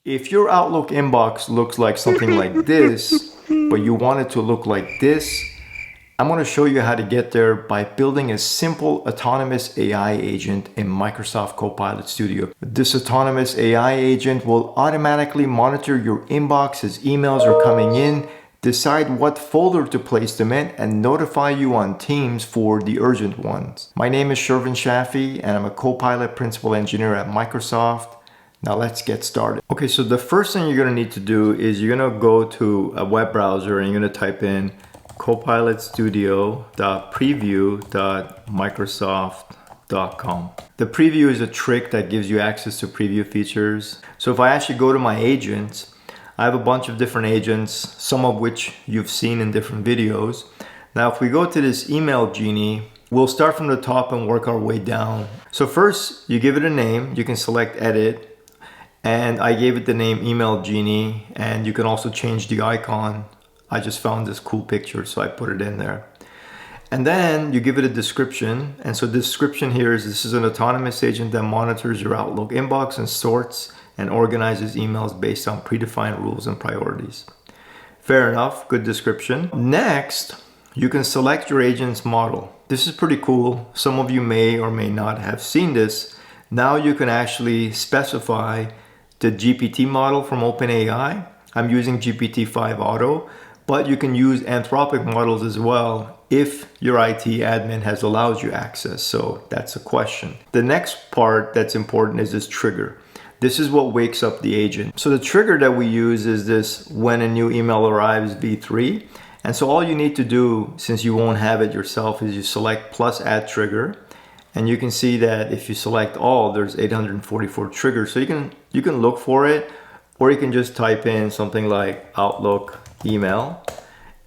If your Outlook inbox looks like something like this, but you want it to look like this, I'm going to show you how to get there by building a simple autonomous AI agent in Microsoft Copilot Studio. This autonomous AI agent will automatically monitor your inbox as emails are coming in, decide what folder to place them in, and notify you on Teams for the urgent ones. My name is Shervin Shafi, and I'm a Copilot Principal Engineer at Microsoft. Now let's get started. Okay, so the first thing you're gonna need to do is you're gonna go to a web browser and you're gonna type in copilotstudio.preview.microsoft.com. The preview is a trick that gives you access to preview features. So if I actually go to my agents, I have a bunch of different agents, some of which you've seen in different videos. Now if we go to this email Genie, we'll start from the top and work our way down. So first, you give it a name. You can select edit. And I gave it the name Email Genie, and you can also change the icon. I just found this cool picture, so I put it in there. And then you give it a description. And so the description here is this is an autonomous agent that monitors your Outlook inbox and sorts and organizes emails based on predefined rules and priorities. Fair enough, good description. Next, you can select your agent's model. This is pretty cool. Some of you may or may not have seen this. Now you can actually specify the GPT model from OpenAI. I'm using GPT-5 Auto, but you can use Anthropic models as well if your IT admin has allowed you access. So that's a question. The next part that's important is this trigger. This is what wakes up the agent. So the trigger that we use is this when a new email arrives v3. And so all you need to do, since you won't have it yourself, is you select plus add trigger. And you can see that if you select all, there's 844 triggers. So you can look for it, or you can just type in something like Outlook email,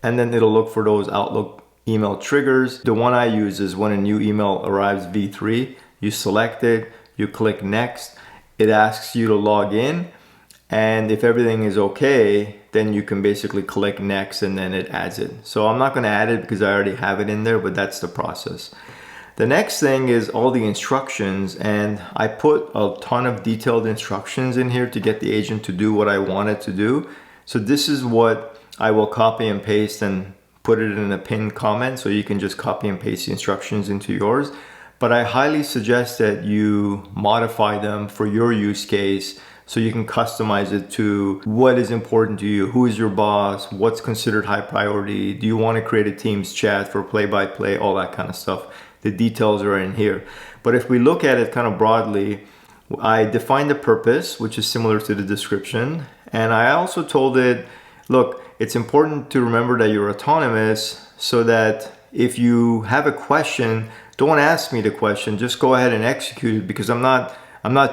and then it'll look for those Outlook email triggers. The one I use is when a new email arrives v3, you select it, you click next, it asks you to log in, and if everything is okay, then you can basically click next and then it adds it. So I'm not gonna add it because I already have it in there, but that's the process. The next thing is all the instructions, and I put a ton of detailed instructions in here to get the agent to do what I want it to do. So this is what I will copy and paste and put it in a pinned comment, so you can just copy and paste the instructions into yours. But I highly suggest that you modify them for your use case so you can customize it to what is important to you. Who is your boss? What's considered high priority? Do you want to create a Teams chat for play-by-play? All that kind of stuff. The details are in here. But if we look at it kind of broadly, I defined the purpose, which is similar to the description. And I also told it, look, it's important to remember that you're autonomous, so that if you have a question, don't ask me the question, just go ahead and execute it, because I'm not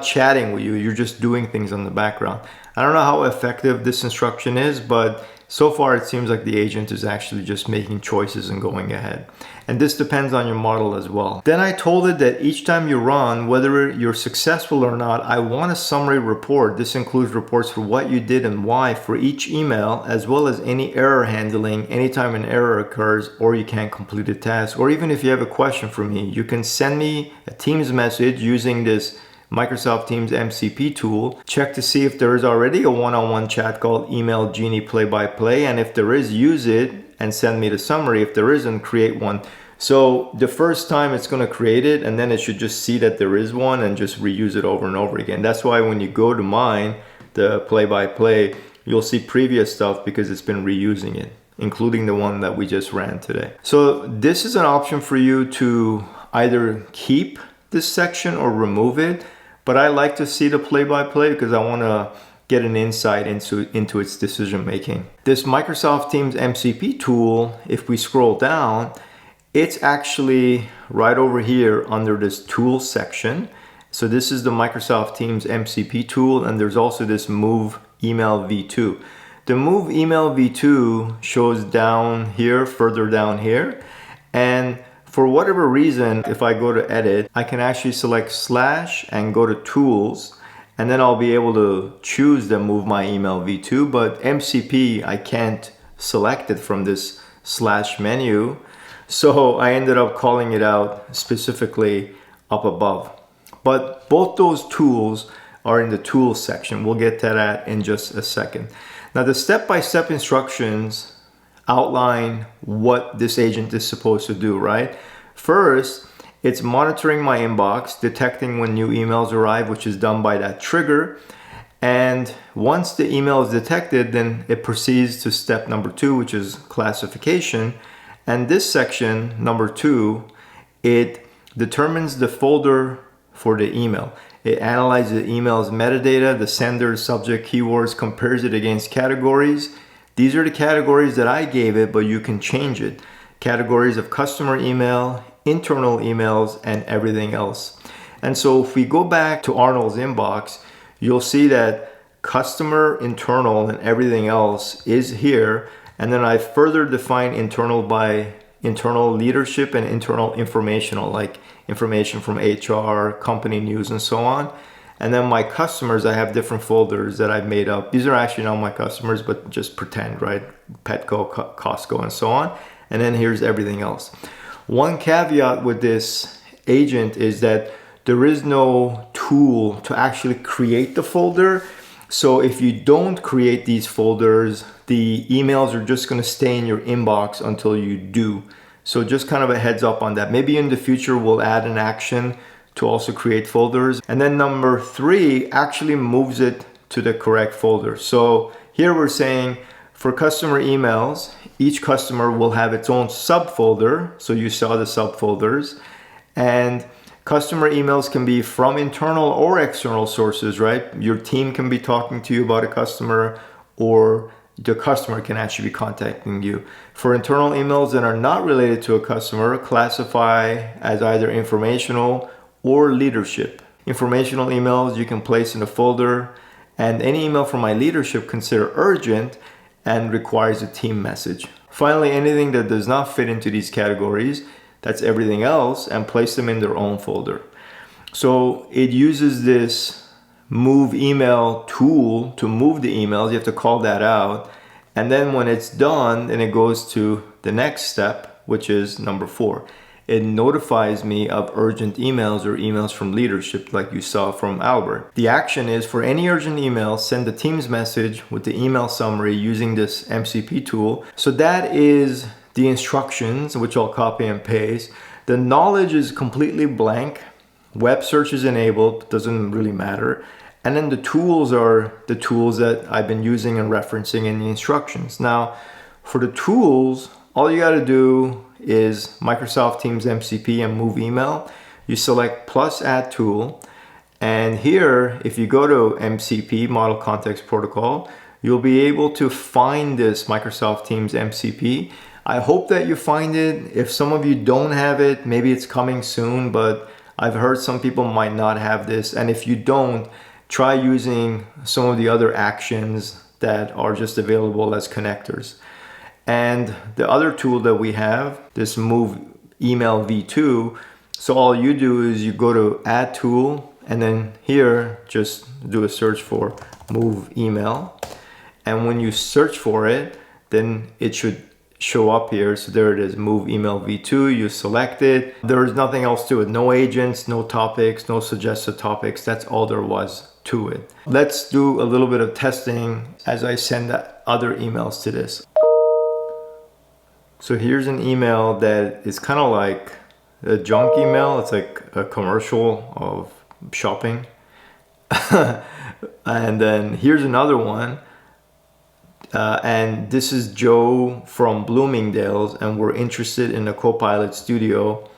chatting with you, you're just doing things on the background. I don't know how effective this instruction is, but so far it seems like the agent is actually just making choices and going ahead. And this depends on your model as well. Then I told it that each time you run, whether you're successful or not, I want a summary report. This includes reports for what you did and why for each email, as well as any error handling anytime an error occurs or you can't complete a task. Or even if you have a question for me, you can send me a Teams message using this Microsoft Teams MCP tool. Check to see if there is already a one-on-one chat called Email Genie Play-by-Play, and if there is, use it and send me the summary. If there isn't, create one. So the first time it's going to create it, and then it should just see that there is one and just reuse it over and over again. That's why when you go to mine, the play-by-play, you'll see previous stuff because it's been reusing it, including the one that we just ran today. So this is an option for you to either keep this section or remove it. But I like to see the play-by-play because I want to get an insight into its decision making. This Microsoft Teams MCP tool, if we scroll down, it's actually right over here under this tools section. So this is the Microsoft Teams MCP tool, and there's also this Move Email V2. The Move Email V2 shows down here, further down here, and for whatever reason, if I go to edit, I can actually select slash and go to tools, and then I'll be able to choose the Move My Email V2, but MCP, I can't select it from this slash menu. So I ended up calling it out specifically up above. But both those tools are in the tools section. We'll get to that in just a second. Now the step-by-step instructions outline what this agent is supposed to do, right? First, it's monitoring my inbox, detecting when new emails arrive, which is done by that trigger. And once the email is detected, then it proceeds to step number 2, which is classification. And this section, number 2, it determines the folder for the email. It analyzes the email's metadata, the sender, subject, keywords, compares it against categories. These are the categories that I gave it, but you can change it. Categories of customer email, internal emails, and everything else. And so if we go back to Arnold's inbox, you'll see that customer, internal, and everything else is here. And then I further define internal by internal leadership and internal informational, like information from HR, company news, and so on. And then my customers, I have different folders that I've made up. These are actually not my customers, but just pretend, right? Petco, Costco, and so on. And then here's everything else. One caveat with this agent is that there is no tool to actually create the folder. So if you don't create these folders, the emails are just going to stay in your inbox until you do. So just kind of a heads up on that. Maybe in the future we'll add an action to also create folders. And then number 3 actually moves it to the correct folder. So here we're saying for customer emails, each customer will have its own subfolder. So you saw the subfolders. And customer emails can be from internal or external sources, right? Your team can be talking to you about a customer, or the customer can actually be contacting you. For internal emails that are not related to a customer, classify as either informational or leadership. Informational emails you can place in a folder, and any email from my leadership consider urgent and requires a team message. Finally, anything that does not fit into these categories, that's everything else, and place them in their own folder. So it uses this move email tool to move the emails. You have to call that out. And then when it's done, then it goes to the next step, which is number 4. It notifies me of urgent emails or emails from leadership, like you saw from Albert. The action is for any urgent email, send the Teams message with the email summary using this MCP tool. So that is the instructions, which I'll copy and paste. The knowledge is completely blank. Web search is enabled, doesn't really matter. And then the tools are the tools that I've been using and referencing in the instructions. Now, for the tools, all you gotta do is Microsoft Teams MCP and move email. You select plus add tool. And here, if you go to MCP, Model Context Protocol, you'll be able to find this Microsoft Teams MCP. I hope that you find it. If some of you don't have it, maybe it's coming soon, but I've heard some people might not have this. And if you don't, try using some of the other actions that are just available as connectors. And the other tool that we have, this move email v2. So all you do is you go to add tool, and then here just do a search for move email. And when you search for it, then it should show up here. So there it is, move email v2. You select it. There's nothing else to it. No agents, no topics, no suggested topics. That's all there was to it. Let's do a little bit of testing as I send other emails to this. So here's an email that is kind of like a junk email. It's like a commercial of shopping. And then here's another one. And this is Joe from Bloomingdale's, and we're interested in the Copilot Studio.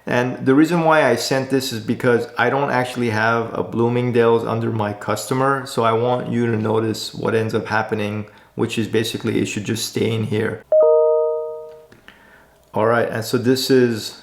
And the reason why I sent this is because I don't actually have a Bloomingdale's under my customer. So I want you to notice what ends up happening, which is basically it should just stay in here. All right, and so this is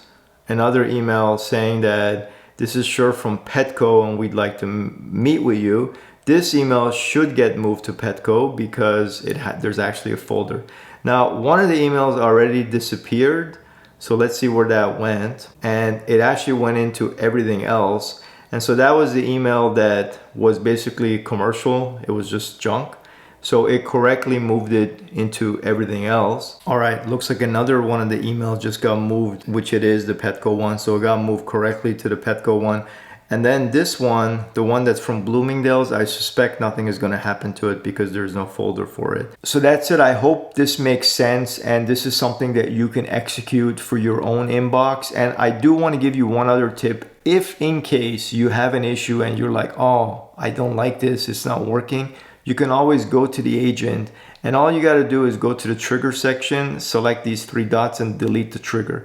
another email saying that this is Sure from Petco and we'd like to meet with you. This email should get moved to Petco because there's actually a folder. Now, one of the emails already disappeared, so let's see where that went. And it actually went into everything else. And so that was the email that was basically commercial. It was just junk. So it correctly moved it into everything else. All right, looks like another one of the emails just got moved, which it is the Petco one. So it got moved correctly to the Petco one. And then this one, the one that's from Bloomingdale's, I suspect nothing is going to happen to it because there's no folder for it. So that's it. I hope this makes sense and this is something that you can execute for your own inbox. And I do want to give you one other tip. If in case you have an issue and you're like, oh, I don't like this, it's not working, you can always go to the agent and all you got to do is go to the trigger section, select these three dots and delete the trigger.